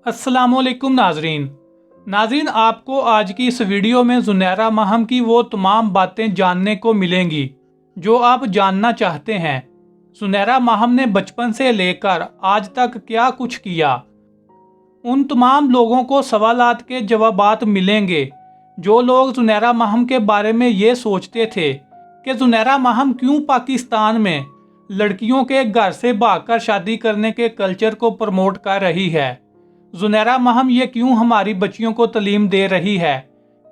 अस्सलामुअलैकुम नाजरीन आपको आज की इस वीडियो में ज़ुनैरा माहम की वो तमाम बातें जानने को मिलेंगी जो आप जानना चाहते हैं। ज़ुनैरा माहम ने बचपन से लेकर आज तक क्या कुछ किया, उन तमाम लोगों को सवालात के जवाबात मिलेंगे जो लोग ज़ुनैरा माहम के बारे में ये सोचते थे कि ज़ुनैरा माहम क्यों पाकिस्तान में लड़कियों के घर से भागकर शादी करने के कल्चर को प्रमोट कर रही है। ज़ुनैरा माहम ये क्यों हमारी बच्चियों को तालीम दे रही है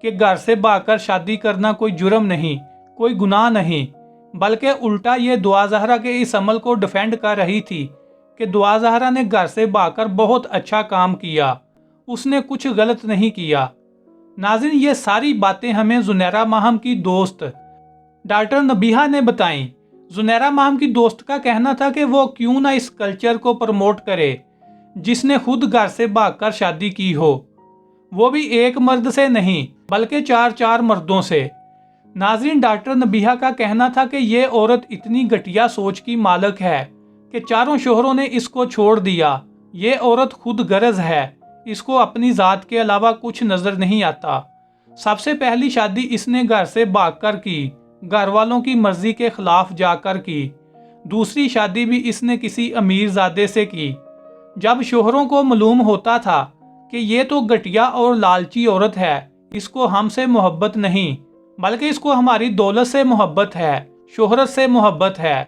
कि घर से भागकर शादी करना कोई जुर्म नहीं, कोई गुनाह नहीं, बल्कि उल्टा ये दुआ ज़हरा के इस अमल को डिफेंड कर रही थी कि दुआ ज़हरा ने घर से भागकर बहुत अच्छा काम किया, उसने कुछ गलत नहीं किया। नाज़रीन, ये सारी बातें हमें ज़ुनैरा माहम की दोस्त डॉक्टर नबीहा ने बताई। ज़ुनैरा माहम की दोस्त का कहना था कि वो क्यों ना इस कल्चर को प्रमोट करे जिसने खुद घर से भागकर शादी की हो, वो भी एक मर्द से नहीं बल्कि चार मर्दों से। नाज़रीन, डॉक्टर नबीहा का कहना था कि ये औरत इतनी घटिया सोच की मालिक है कि चारों शोहरों ने इसको छोड़ दिया। ये औरत खुद गर्ज है, इसको अपनी ज़ात के अलावा कुछ नज़र नहीं आता। सबसे पहली शादी इसने घर से भागकर की, घर वालों की मर्जी के खिलाफ जाकर की। दूसरी शादी भी इसने किसी अमीरजादे से की। जब शोहरों को मालूम होता था कि ये तो घटिया और लालची औरत है, इसको हमसे मोहब्बत नहीं बल्कि इसको हमारी दौलत से मोहब्बत है, शोहरत से मोहब्बत है।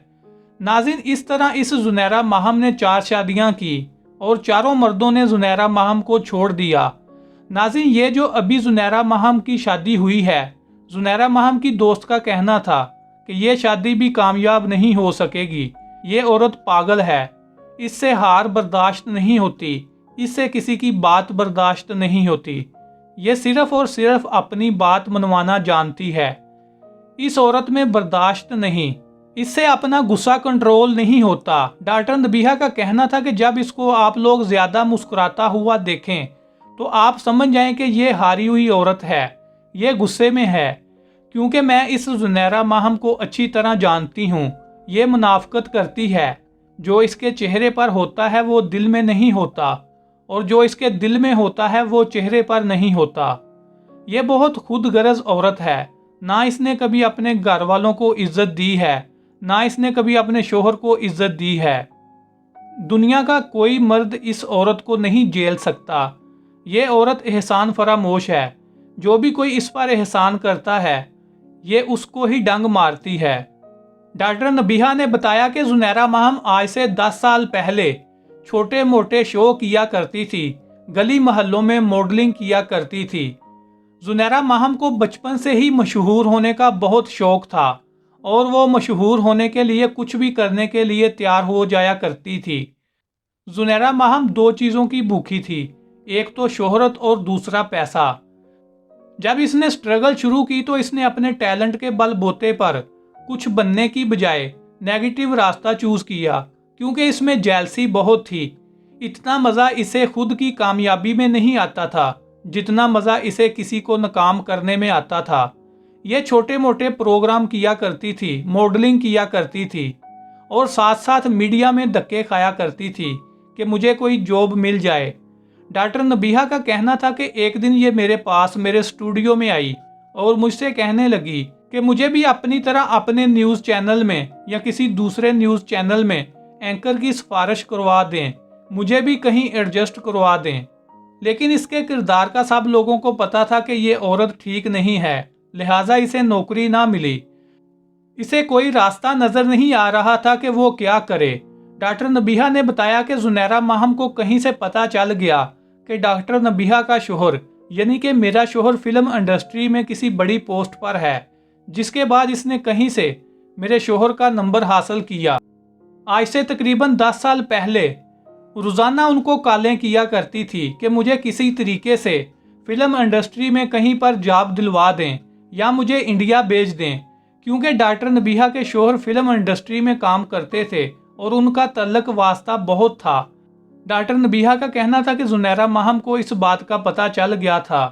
नाज़रीन, इस तरह इस ज़ुनैरा माहम ने 4 शादियां की और चारों मर्दों ने ज़ुनैरा माहम को छोड़ दिया। नाज़रीन, ये जो अभी ज़ुनैरा माहम की शादी हुई है, ज़ुनैरा माहम की दोस्त का कहना था कि ये शादी भी कामयाब नहीं हो सकेगी। ये औरत पागल है, इससे हार बर्दाश्त नहीं होती, इससे किसी की बात बर्दाश्त नहीं होती। ये सिर्फ और सिर्फ अपनी बात मनवाना जानती है। इस औरत में बर्दाश्त नहीं, इससे अपना गुस्सा कंट्रोल नहीं होता। डॉक्टर नबीहा का कहना था कि जब इसको आप लोग ज्यादा मुस्कुराता हुआ देखें तो आप समझ जाएं कि ये हारी हुई औरत है, ये गुस्से में है। क्योंकि मैं इस ज़ुनैरा माहम को अच्छी तरह जानती हूँ, ये मुनाफकत करती है। जो इसके चेहरे पर होता है वो दिल में नहीं होता, और जो इसके दिल में होता है वो चेहरे पर नहीं होता। ये बहुत खुदगर्ज औरत है। ना इसने कभी अपने घर वालों को इज्जत दी है, ना इसने कभी अपने शोहर को इज्जत दी है। दुनिया का कोई मर्द इस औरत को नहीं झेल सकता। ये औरत एहसान फरामोश है। जो भी कोई इस पर एहसान करता है ये उसको ही डंग मारती है। डॉक्टर नबीहा ने बताया कि ज़ुनैरा माहम आज से 10 साल पहले छोटे मोटे शो किया करती थी, गली मोहल्लों में मॉडलिंग किया करती थी। ज़ुनैरा माहम को बचपन से ही मशहूर होने का बहुत शौक था और वो मशहूर होने के लिए कुछ भी करने के लिए तैयार हो जाया करती थी। ज़ुनैरा माहम 2 चीज़ों की भूखी थी, एक तो शोहरत और दूसरा पैसा। जब इसने स्ट्रगल शुरू की तो इसने अपने टैलेंट के बलबूते पर कुछ बनने की बजाय नेगेटिव रास्ता चूज किया, क्योंकि इसमें जेलसी बहुत थी। इतना मज़ा इसे खुद की कामयाबी में नहीं आता था जितना मज़ा इसे किसी को नाकाम करने में आता था। ये छोटे मोटे प्रोग्राम किया करती थी, मॉडलिंग किया करती थी और साथ साथ मीडिया में धक्के खाया करती थी कि मुझे कोई जॉब मिल जाए। डॉक्टर नबीहा का कहना था कि एक दिन ये मेरे पास मेरे स्टूडियो में आई और मुझसे कहने लगी कि मुझे भी अपनी तरह अपने न्यूज़ चैनल में या किसी दूसरे न्यूज़ चैनल में एंकर की सिफारिश करवा दें, मुझे भी कहीं एडजस्ट करवा दें। लेकिन इसके किरदार का सब लोगों को पता था कि ये औरत ठीक नहीं है, लिहाजा इसे नौकरी ना मिली। इसे कोई रास्ता नज़र नहीं आ रहा था कि वो क्या करे। डॉक्टर नबीहा ने बताया कि ज़ुनैरा माहम को कहीं से पता चल गया कि डॉक्टर नबीहा का शोहर यानी कि मेरा शोहर फिल्म इंडस्ट्री में किसी बड़ी पोस्ट पर है, जिसके बाद इसने कहीं से मेरे शोहर का नंबर हासिल किया। आज से तकरीबन 10 साल पहले रोज़ाना उनको कॉलें किया करती थी कि मुझे किसी तरीके से फिल्म इंडस्ट्री में कहीं पर जॉब दिलवा दें या मुझे इंडिया भेज दें, क्योंकि डॉक्टर नबीहा के शोहर फिल्म इंडस्ट्री में काम करते थे और उनका तल्लक वास्ता बहुत था। डॉक्टर नबीहा का कहना था कि ज़ुनैरा माहम को इस बात का पता चल गया था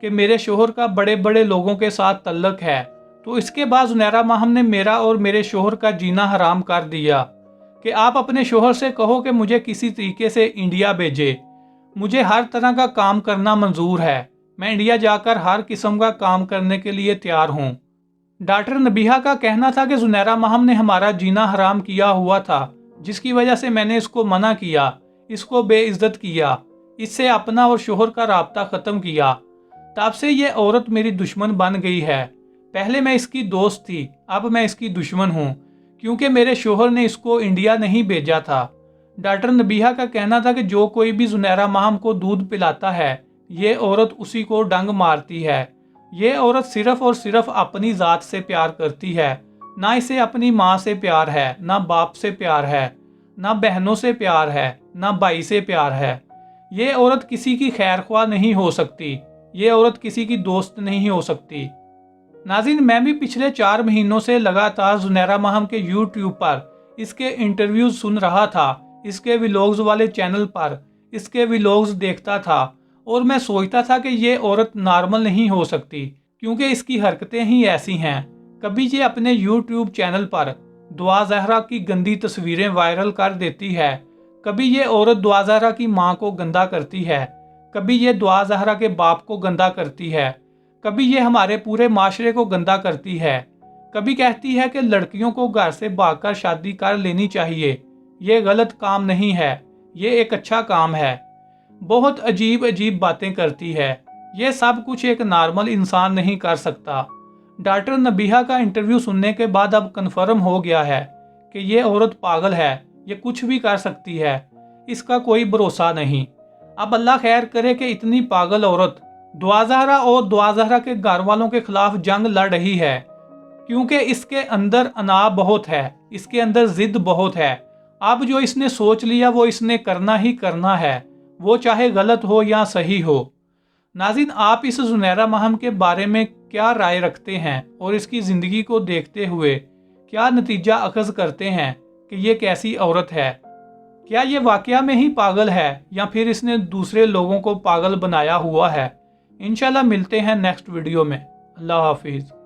कि मेरे शोहर का बड़े बड़े लोगों के साथ तल्लक है, तो इसके बाद ज़ुनैरा माहम ने मेरा और मेरे शोहर का जीना हराम कर दिया कि आप अपने शोहर से कहो कि मुझे किसी तरीके से इंडिया भेजे। मुझे हर तरह का काम करना मंजूर है। मैं इंडिया जाकर हर किस्म का काम करने के लिए तैयार हूँ। डॉक्टर नबीहा का कहना था कि ज़ुनैरा माहम ने हमारा जीना हराम किया हुआ था, जिसकी वजह से मैंने इसको मना किया, इसको बेइज्जत किया, इससे अपना और शोहर का राब्ता ख़त्म किया। तब से ये औरत मेरी दुश्मन बन गई है। पहले मैं इसकी दोस्त थी, अब मैं इसकी दुश्मन हूँ, क्योंकि मेरे शोहर ने इसको इंडिया नहीं भेजा था। डॉक्टर नबीहा का कहना था कि जो कोई भी ज़ुनैरा माहम को दूध पिलाता है, ये औरत उसी को डंग मारती है। ये औरत सिर्फ़ और सिर्फ अपनी ज़ात से प्यार करती है, ना इसे अपनी माँ से प्यार है, ना बाप से प्यार है, ना बहनों से प्यार है, ना भाई से प्यार है। ये औरत किसी की खैर ख्वाह नहीं हो सकती, ये औरत किसी की दोस्त नहीं हो सकती। नाज़रीन, मैं भी पिछले 4 महीनों से लगातार ज़ुनैरा माहम के यूट्यूब पर इसके इंटरव्यूज़ सुन रहा था, इसके व्लॉग्स वाले चैनल पर इसके व्लॉग्स देखता था, और मैं सोचता था कि ये औरत नॉर्मल नहीं हो सकती, क्योंकि इसकी हरकतें ही ऐसी हैं। कभी ये अपने यूट्यूब चैनल पर दुआ ज़हरा की गंदी तस्वीरें वायरल कर देती है, कभी ये औरत दुआ ज़हरा की माँ को गंदा करती है, कभी ये दुआ ज़हरा के बाप को गंदा करती है, कभी ये हमारे पूरे माशरे को गंदा करती है, कभी कहती है कि लड़कियों को घर से भागकर शादी कर लेनी चाहिए। ये गलत काम नहीं है, ये एक अच्छा काम है। बहुत अजीब अजीब बातें करती है। ये सब कुछ एक नॉर्मल इंसान नहीं कर सकता। डॉक्टर नबीहा का इंटरव्यू सुनने के बाद अब कन्फर्म हो गया है कि ये औरत पागल है, ये कुछ भी कर सकती है, इसका कोई भरोसा नहीं। अब अल्लाह खैर करे कि इतनी पागल औरत दुआ ज़हरा और दुआ ज़हरा के घर वालों के खिलाफ जंग लड़ रही है, क्योंकि इसके अंदर अना बहुत है, इसके अंदर जिद बहुत है। अब जो इसने सोच लिया वो इसने करना ही करना है, वो चाहे गलत हो या सही हो। नाज़रीन, आप इस ज़ुनैरा माहम के बारे में क्या राय रखते हैं और इसकी ज़िंदगी को देखते हुए क्या नतीजा अखज़ करते हैं कि ये कैसी औरत है? क्या ये वाकया में ही पागल है या फिर इसने दूसरे लोगों को पागल बनाया हुआ है? इंशाल्लाह मिलते हैं नेक्स्ट वीडियो में। अल्लाह हाफिज़।